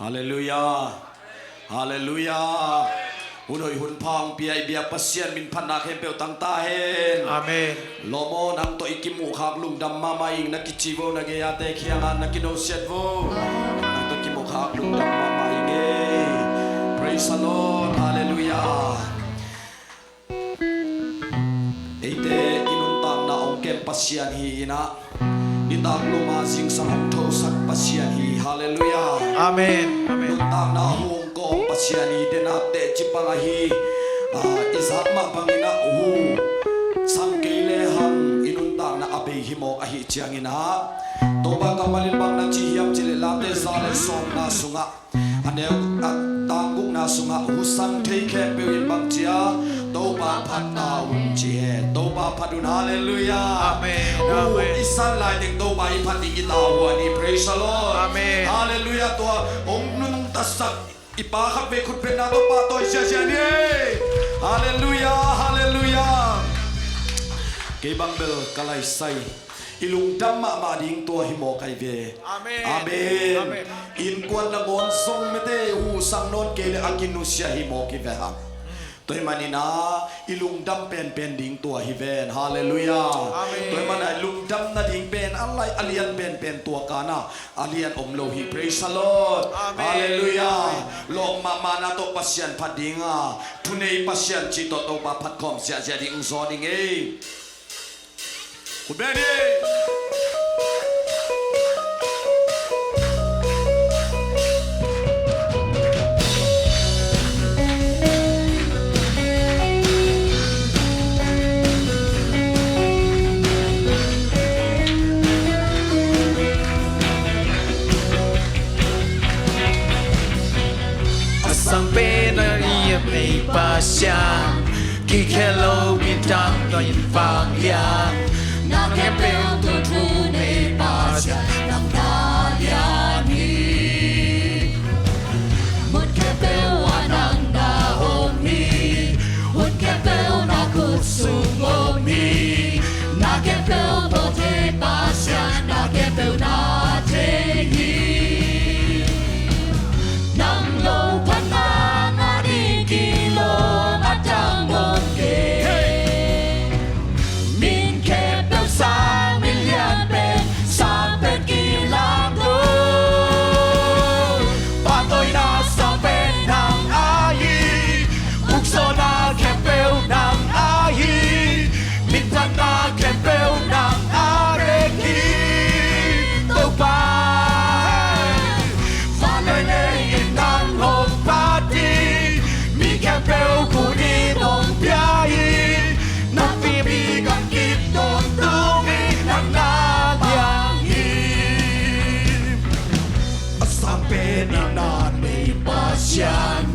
Haleluya, Haleluya. Unoy hunpang piyay biya pasyan min panak hempel tang tahen. Amen. Lomo nang to ikimu khak lung dam mamaing nakichivo nagayate khiangan nakinosetvo. Nang to ikimu khak lung dam mamaing. Praise the Lord, Hallelujah. Ite inuntang na ongkem pasyan hi ina. Nitak lumazing sa hongtho sak pasyan hi. Hallelujah. Amen. Amen. Inuntang na hongkong pasyan hi denate chipangahi. Isak mapangina uhu. Sangkailehan inuntang na abay himo ahi chiyang ina. Toba kamalilbang na chihiyam chililate sale song na sunga. Anel at tanggung na sunga husang take pewin bang chia. Toba patna unchie. Toba padun hallelujah. Amen. Amen. Isan lai ding toba ipating itawa ni praise the Lord. Amen. Hallelujah tua ong nung tasak ipakap be kut penato pato siya ni. Hallelujah. Hallelujah. Kay bangbel kalay say ilung damma mading tua himo kay ve. Amen. Amen. Amen. In kwan langon song mete usang non kele akinusya himo ki ve. Toy manina ilung dam pen ding tua hiven. Hallelujah. Amen. Toy mana ilung dam na ding pen alay alian pen tua kana alian omlo hi praise the Lord. Amen. Hallelujah. Long mama na to pasyan padinga tunay pasyan chito to bapat kom sia di ungzoning Kubeni. Sampai nari may pasya Kikelo bintang to'y pagyan Nakepel tunay pasya Nang nalyani Mutkepel anang naomi Mutkepel na kusumomi Nakepel bote pasya Nakepel na tehi Nang lupa na marikilo matang bongke Min kepel sa milyan pen sampai kilang ko Patoy na sa pen ng ayi Ukso na kepel ng ayi Mintan na kepel ng areki Tupay Falelein ng hopati Mi kepel kunin ang biyahe Napibigan kitong tumi ng nagyangin Sampai ni nanay pasyan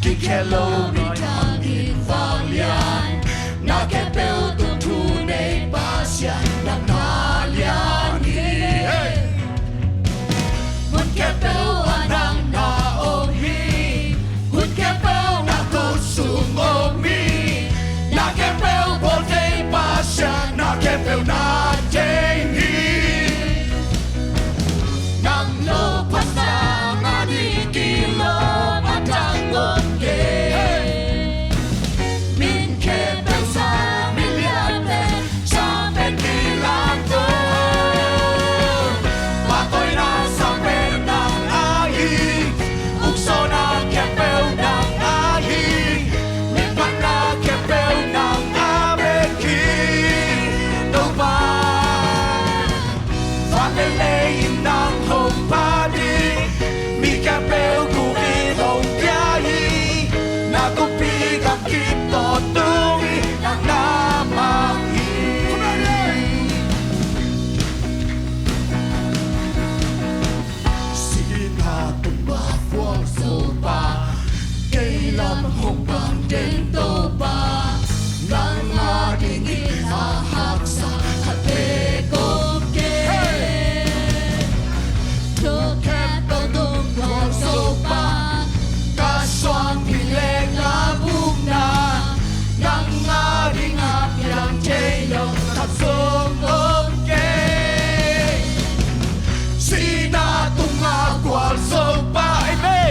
Kikelo ni tangin valian Nakepel tunay pasyan ng nagyangin Mutkepel anang naomi Mutkepel na kusumomi Nakepel bote pasya Nakepel na jengi Nang lupas na manikilo matang bongke Min kepel sa milyate sampai kilang to Patoy na sa penang ahi Ukso na kepel ng ahi Lipat na kepel ng ameki Tupay Falelein ng humpadi Mi kepel kunin ang biyahe Nakupig ang kito tungi ng namahi Sinatumba fuang sopa Kailan humpang dento ba Nang ating inahak sa katekoke Tukepel tungkol sopa Kaswang pileg na bugna Nang ating apyang jayong katsungke Sinatumba fuang sopa Amen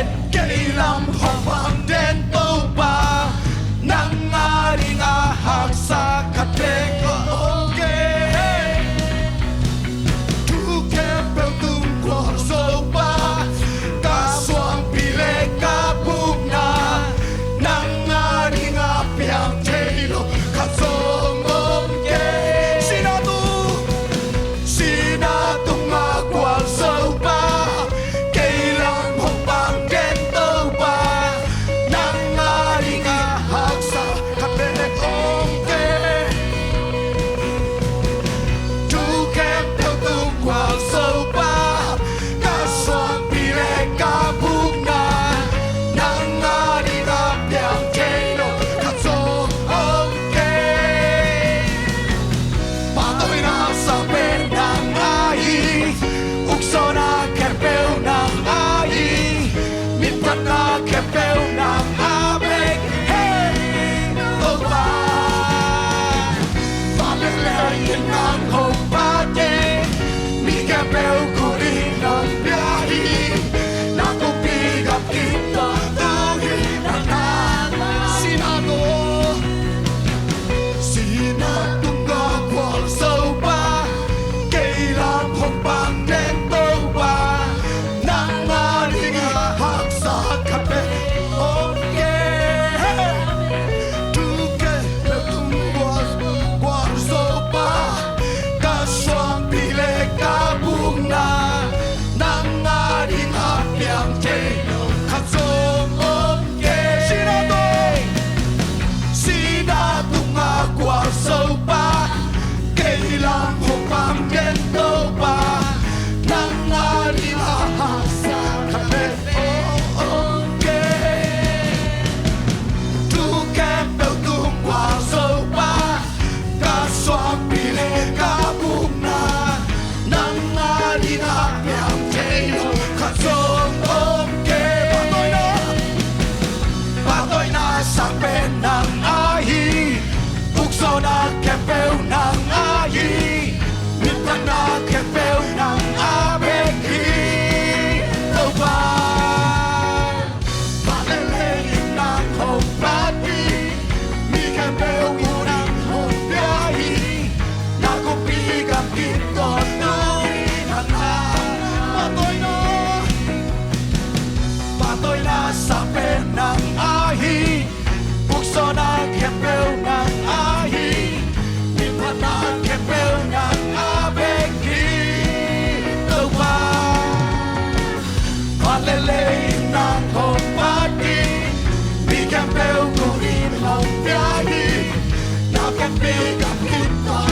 kita berikan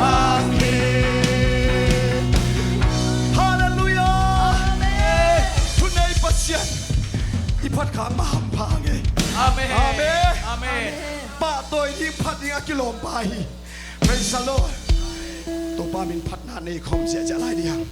amin. Haleluya. Tunay pasyan. Ipat kang mahampangin. Amen. Amen. Amen. Patoy di pat di akilom pai. Praise the Lord. To pamin pat na nei khom sia jalai diang.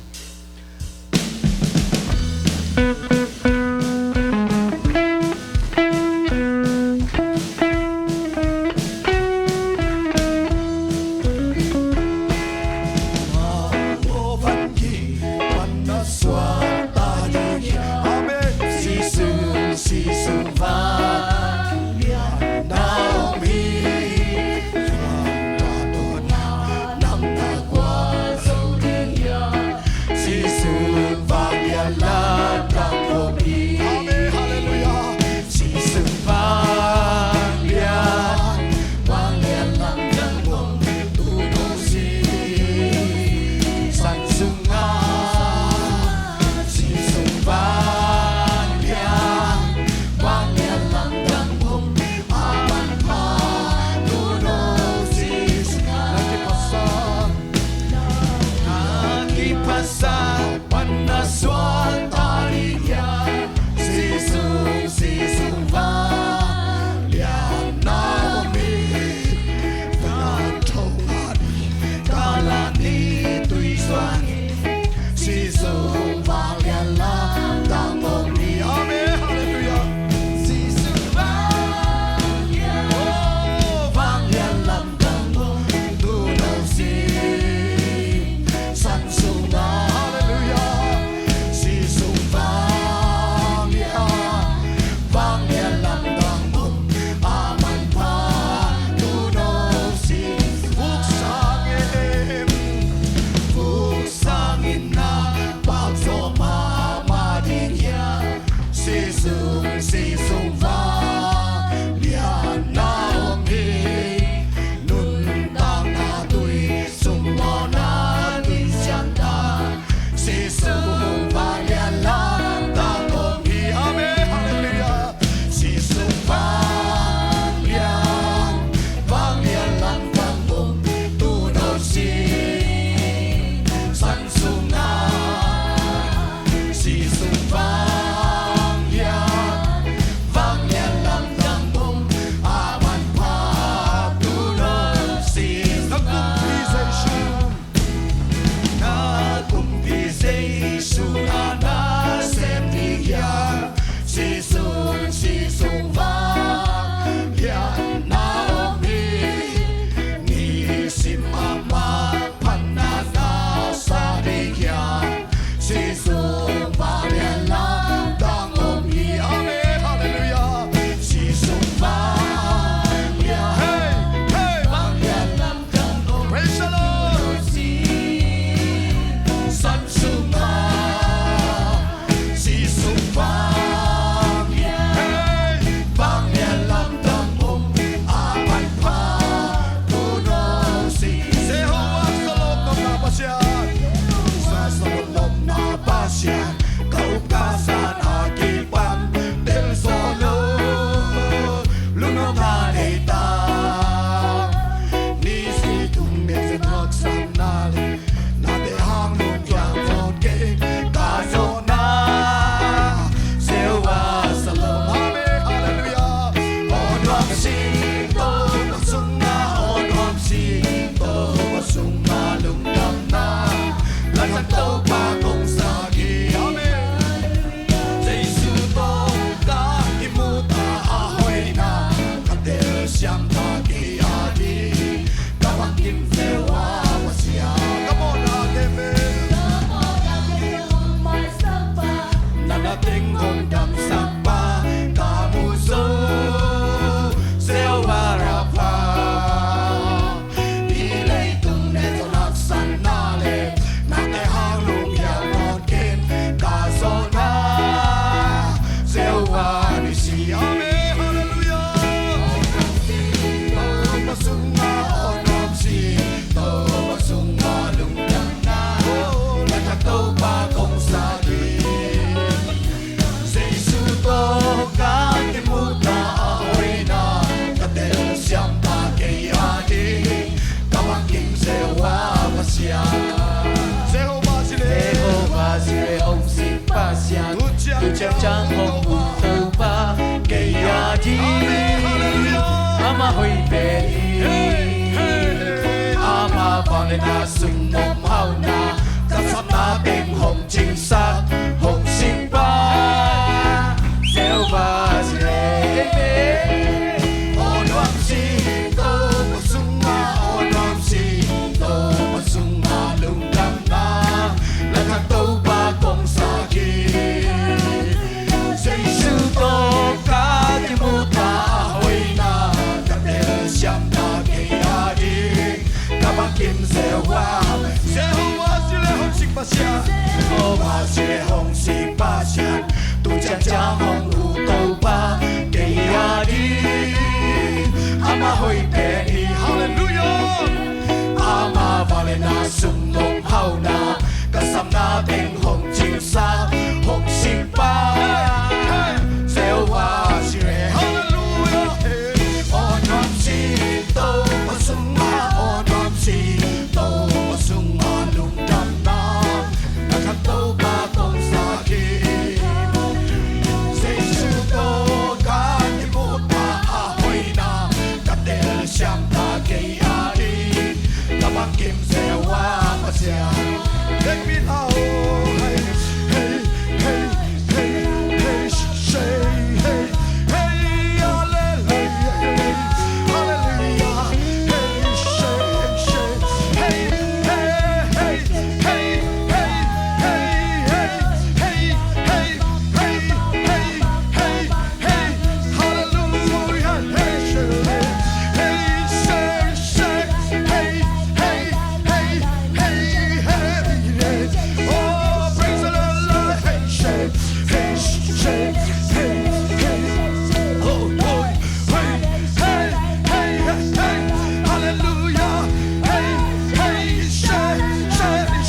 Tình hồn đậm sắc ba ca mù dâu hoi be ama vang lên na sung mộng hao na cắt sắp na tên hồng chính xác hồng sinh ba gieo và dễ ô loam si tô một sung ma ô loam si tô một sung ma lung đam na là thằng tô ba công sa ki giây sư tô ca ki mu ta hoi na ta te siam na ke a di ka ba kim gieo wa si le hồng sinh ba sia ô ma si le hồng sinh ba sia tu cha cha hồng u tô ba ke a di ama hoi pe hi hallelujah ama valena sung mộng hao na ka sam na tên hồng chính sa hồng sinh ba gieo wa si le hallelujah on nam si tô ma sung ma on nam si tô ma sung ma lung đam na na khắc tô ba công sa ki giây sư tô ca ni mu ta hoi na ka te siam ta ke a di ka bang kim gieo wa ma sia take me now hey hey hey hey hey say hey hey hallelujah hallelujah hey say hey hey hey hey hey hey hey hey hey hey hey hallelujah hey say hey hey hey hey oh praise the Lord hey say hey oh oh hey hallelujah hey say hey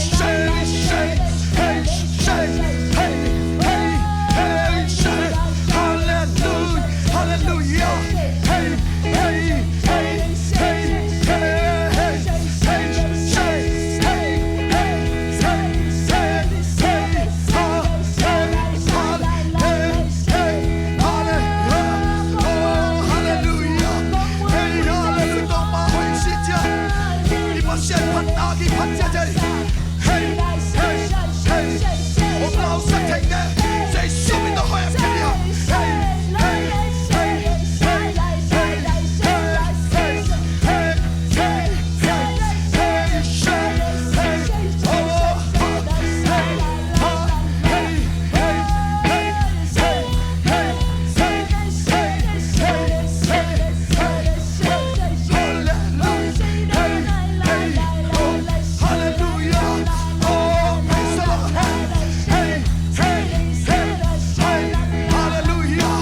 hallelujah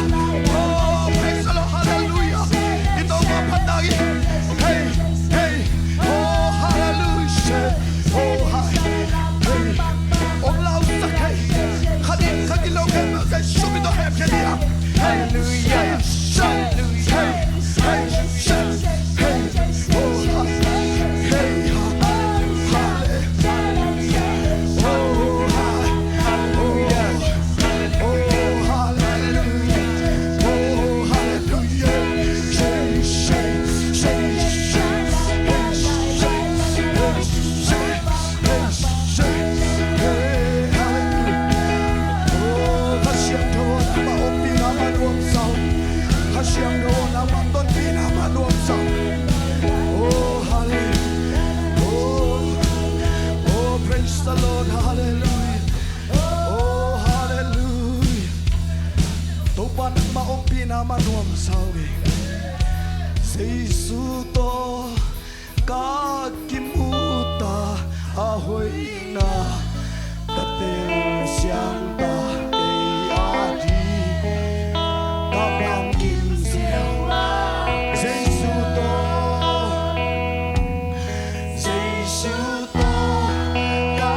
manuam sawi Seisu to ka kimuta ahoina tatel siang ta ke adi kabang kim siang Seisu to ka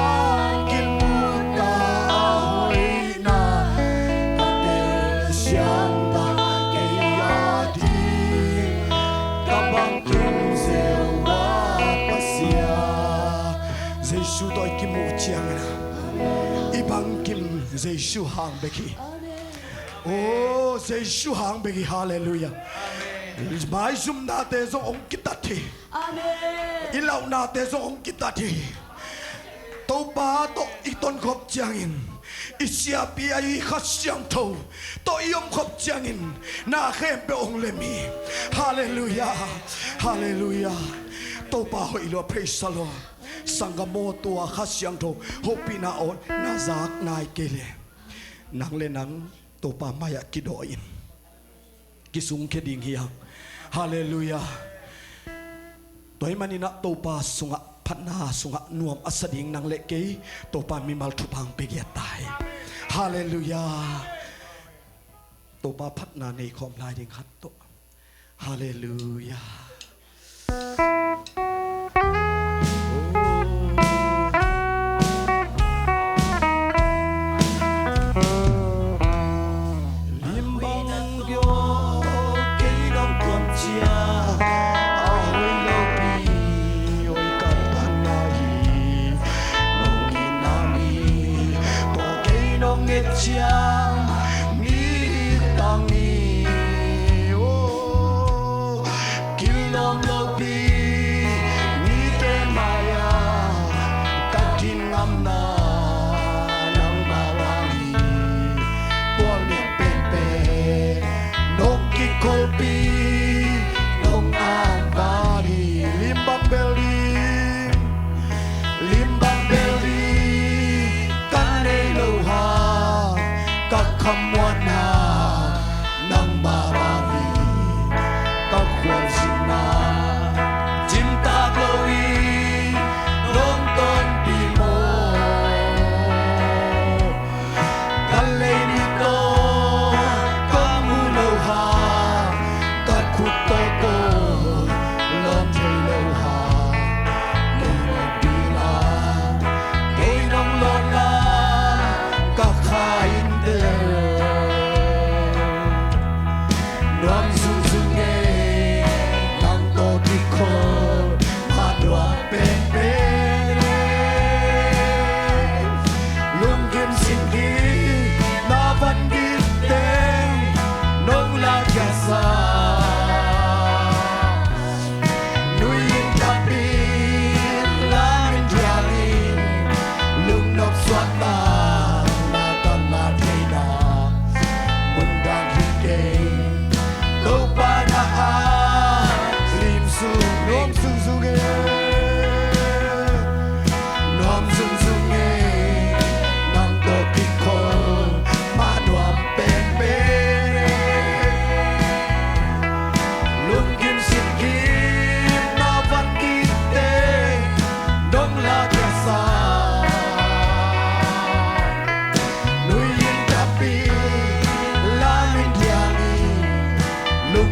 kimuta ahoina tatel siang ta ke adi kabang kim siang pasia Giêsu tôi kim mục chiang na ibang kim Giêsu hang beki oh Giêsu hang beki hallelujah Mai zum na te zo ong kita thi. Amen. Ilaw na te zo ong kita thi. Tàu ba to iton khop changin. Isia pi ai khát siang thâu. To iom khop changin. Na khem pe ong lemi. Hallelujah. Hallelujah. Tàu ba hoi lo praise the Lord. Sangamo tua khát siang thâu. Hopi na on na zak nai kele. Nang le nang tàu ba maya kidoin. Kisung keding hiang. Hallelujah. Toy manina tàu ba sunga. Patna sunga nuam asading nang leke topa mimal tupang pegiatai. Hallelujah. Topa patna nei khom lai ding khat to. Hallelujah. Limbang gyo kei dong tuan chia. Chiang mi tang mi o kilom lo pi mi te maya katin ngam na nang bawani tuan mi pepe nong ki kolpi nong ambari limbang beli kanei lo ha các khăm ngoan hà nang barami các khuôn xin na chim ta gloi nong ton pi mo kalei ni to kamu lo ha các khut to to lom thei lo ha nong pi la kei nong lo la các khai Ram sung sung e nang to di ko madwa pen pen lung kim sin di na van di teng nong la kya sa nui in tapi la min dialin lung nop swat na tan la thei na mun dang hi ke Nom sung sung e nang to piko ma duam pen pen lung kim sit kim na van kim te dong la kya sa nui yin tapi la min diani lung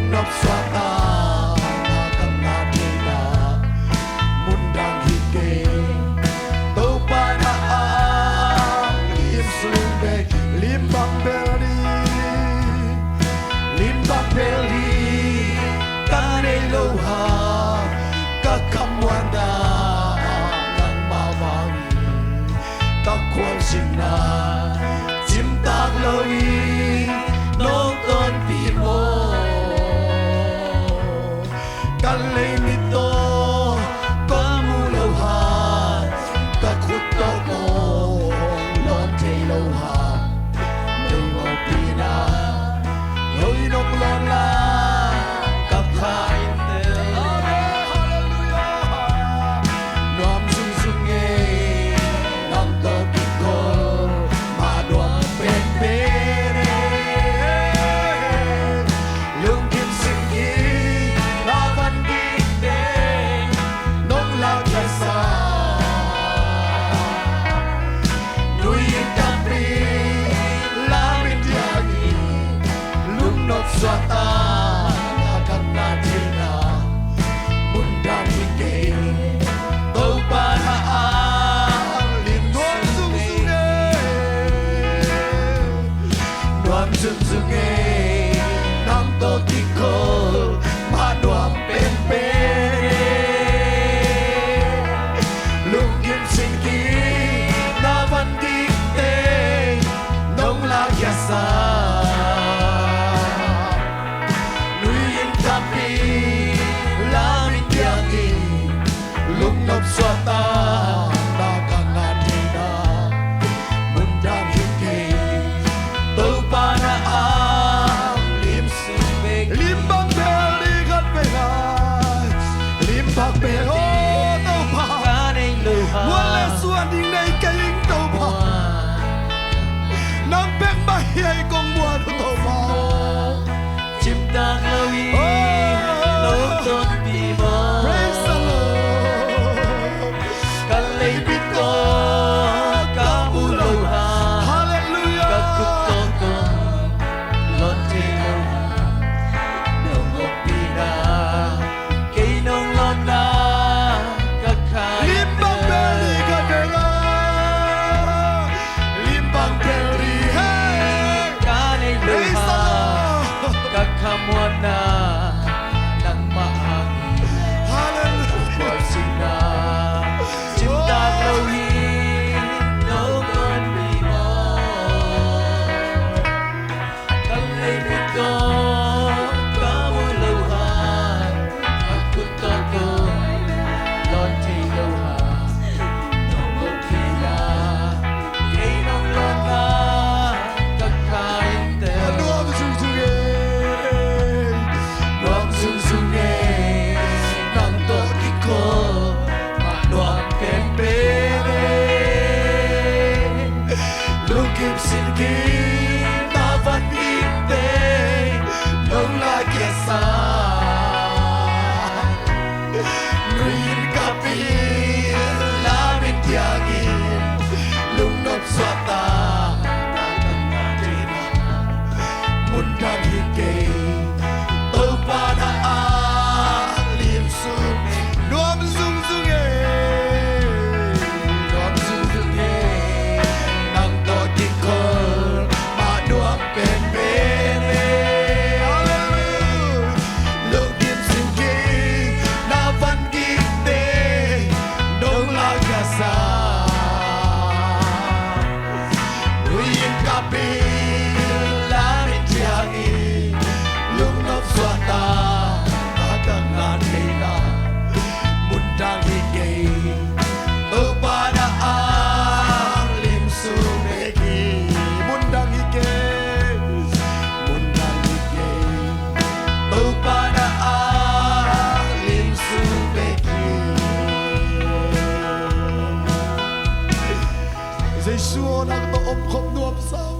om khom nuam sau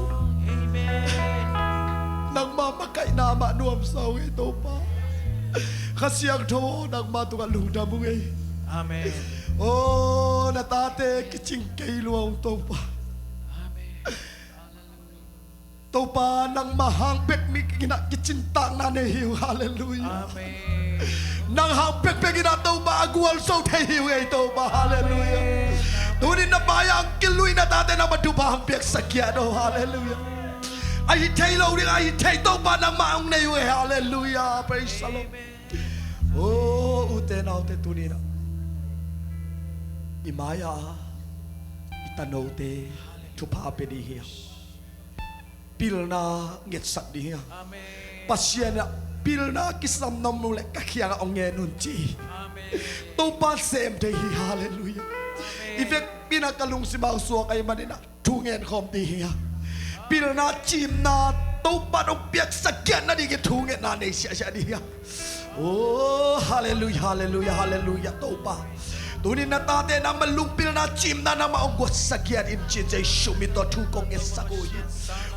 nang ma makai na ma nuam sau e to pa khasiang tho nang ma tu lung da bu ei Amen. oh na ta te kiching kei luang to pa to pa nang mahang bek mi kina kichin tang na ne hiu hallelujah Amen. nang hang bek bek ina to pa agual so the hiu ei to pa hallelujah tunin na bayang kilui na tate na madupa hang bek sakya do hallelujah ai thei lo ri ai thei to pa nang maung nei we hallelujah praise the Lord oh ute na ute tunina imaya itanote thupa pe di hi pilna nget sak di hi Amen. pasiana pilna kisam nam nu le ka khia ong nge nun chi Amen. to pa sem te hi hallelujah ivek pina kalung si bang suak ay manina tungen khom ti hi pilna chim na to pa dong piak sakyan na di ke tungen na nei sia sia di hi oh hallelujah hallelujah hallelujah to pa tunin na tate na malumpil na chim na na maunggot sakyan in chin jay shumito tu kong esakuyin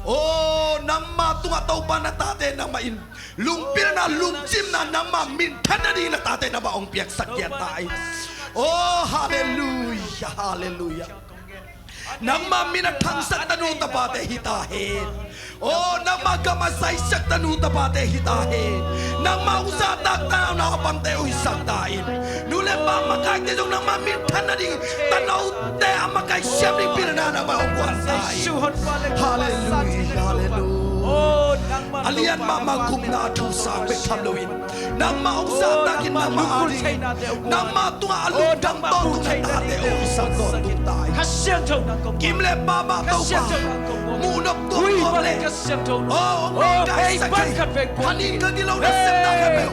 oh nang matunga tau pa na tate na main lumpil na lumchim na nang mamintan na di na tate na maong piyak sakyan tayo oh hallelujah hallelujah nang maminathang sak tanu tapate hitahin oh nang magamasay sak tanu tapate hitahin nang mausatak tanaw na kapante o isagtain nule pa makakte dong nang mamintan na di tanaw te amakay siyam ni pinana maungkuhan tayo hallelujah hallelujah alian mamagum na tusang bekamlawin nang mausatakin na maari nang matunga aludang tong na tate o isang tong tayo kimle baba tau pa munok tong kole oh may sakay hanin ka dilaw na septa kebel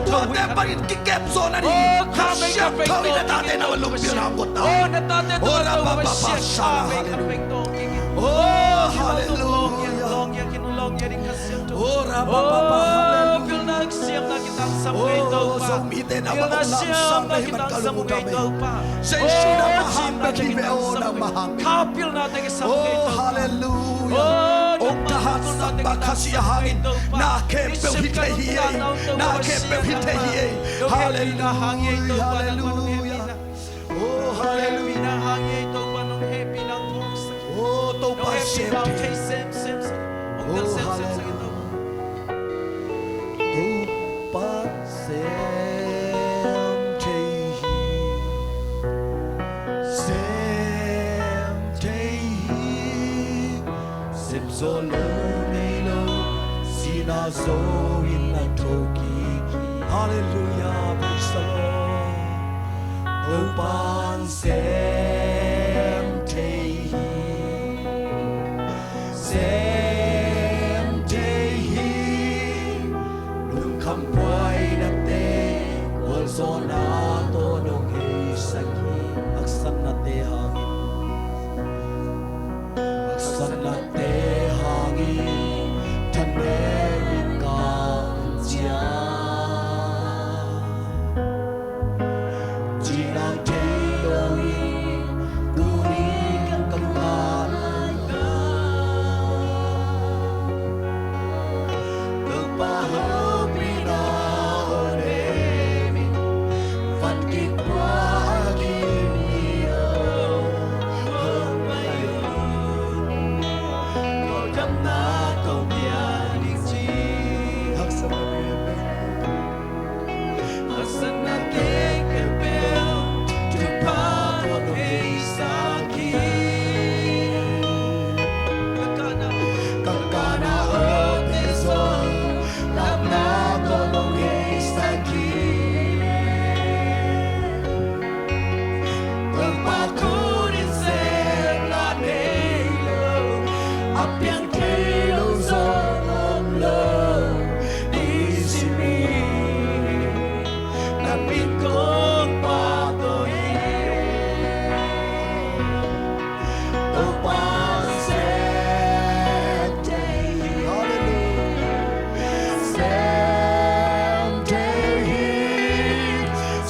tuwate pa rin kikep zona ni kasyang kawin na tate na walong pinakot na oh rabababa siya hallelujah oh hallelujah oh rabababa oh sumite na maunang na himan kalumutame sa isu na mahang bagibe o na mahang oh hallelujah oh kahat sa bakasiyahangin na kempew hitahiyay na kempew hitahiyay hallelujah hallelujah oh hallelujah oh to pa siyempre oh hallelujah hallelujah praise the Lord opan sem tehi lung kampai na te wal zona to nong hei saki aksan na te hangin aksan na te hangin tanerin ka unjia jinang te lohi kuring ang kamalan ka nagpahapi na onemin fatkit pagin niyo ang mayon kodam na kong yaning si haksan na bebe haksan na keng kebel tupan o kay sakin kakana o tesor lap na kolong kay sakin pagpakunin sem la nelo apiang kelo zonom lo isimi napit kong patuloy upang someday hallelujah someday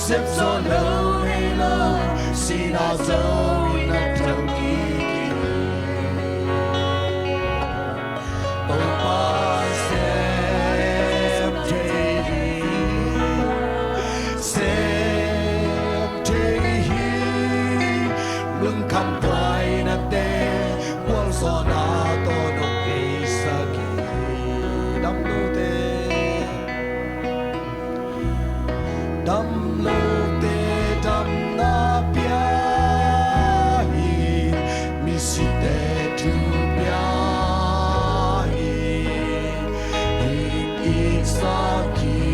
Simpson Halo Sinazo in a đam lô tê đam na bia hi mi si tê tu bia hi ik sa ki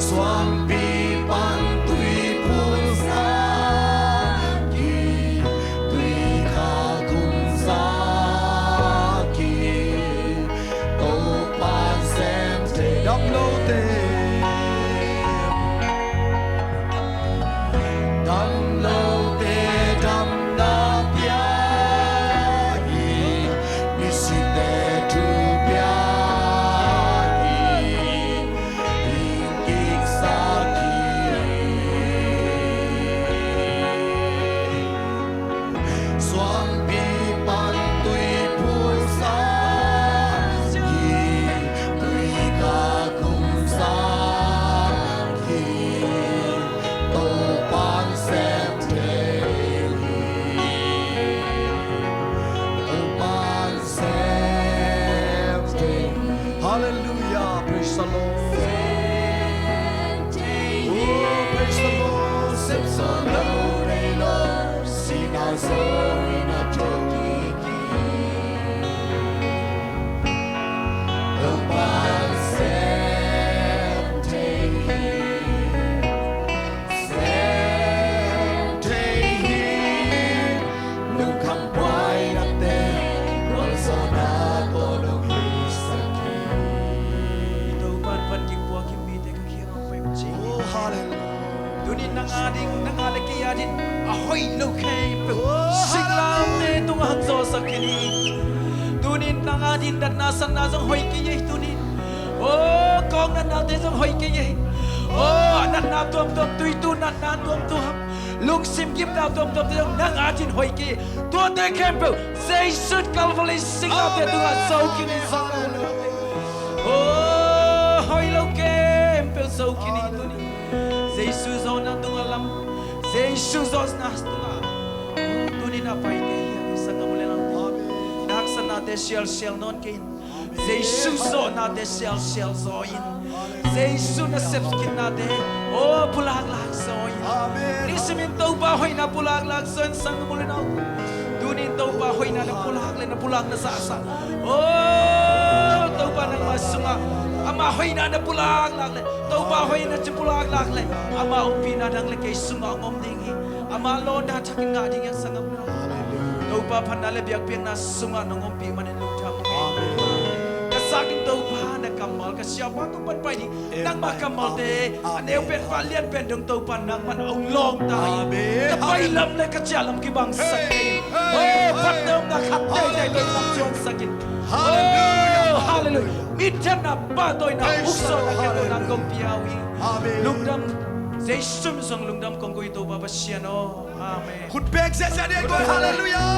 Swam pi pan tui pun sa ki tui ka kum sa ki to pan sem te dam lo te dam lo te dam na pia hi mi si te tu pia Hallelujah, praise the Lord. Oh, praise the Lord. Simpson, Lord, Lord, sing our song in a jogi. The one sente nung kampai nate, rolsona todo Christa. Oh, hallelujah. Tunin nang ading nangalakiyadin ahoy lokay sing lam ne tung hanzo sakini tunin nang adin dan nasan nasang hoy kiyeh tunin oh kong nan natin sang hoy kiyeh oh nan na tuam tuam tui tu nan na tuam tuam lung sim kim na tuam tuam tuam nang adin hoy kiyeh tuan te kempo say should calvary sing lam ne tung hanzo kini sang oh hoy lokay so kini tunin Jesus on na tungalam Jesus on na tunga tunin na paite ya sa kamule lang naksa na de shell non kin Jesus on na de shell zoin Jesus na sepkin na de oh pulag zoin nisimin to ba hoy na pulag zoin sa kamule na tunin to ba hoy na pulag na sa oh to ba nang masunga ama hoy na pulag lagle to ba hoy na pulag lagle ama umpi na dang lekay sunga ngom dingi ama lo na takin nga ding yang sangam na to ba panale biak piang na sunga nong umpi manin lutam kasagin to ba na kamal ka siapa to pan pai nang makamal de aneu pen valian pen dong to pan nang man ong long tai ta pai lam le ka chalam ki bang sakin oh pat dong na khat dei dei to chong sakin hallelujah hallelujah Mityan na patoy na ukso na kendo ng kong piyawi. Lungdam, say sumsong lungdam kong ko ito babasyan o. Amen. Kut beg sa sa dia, hallelujah.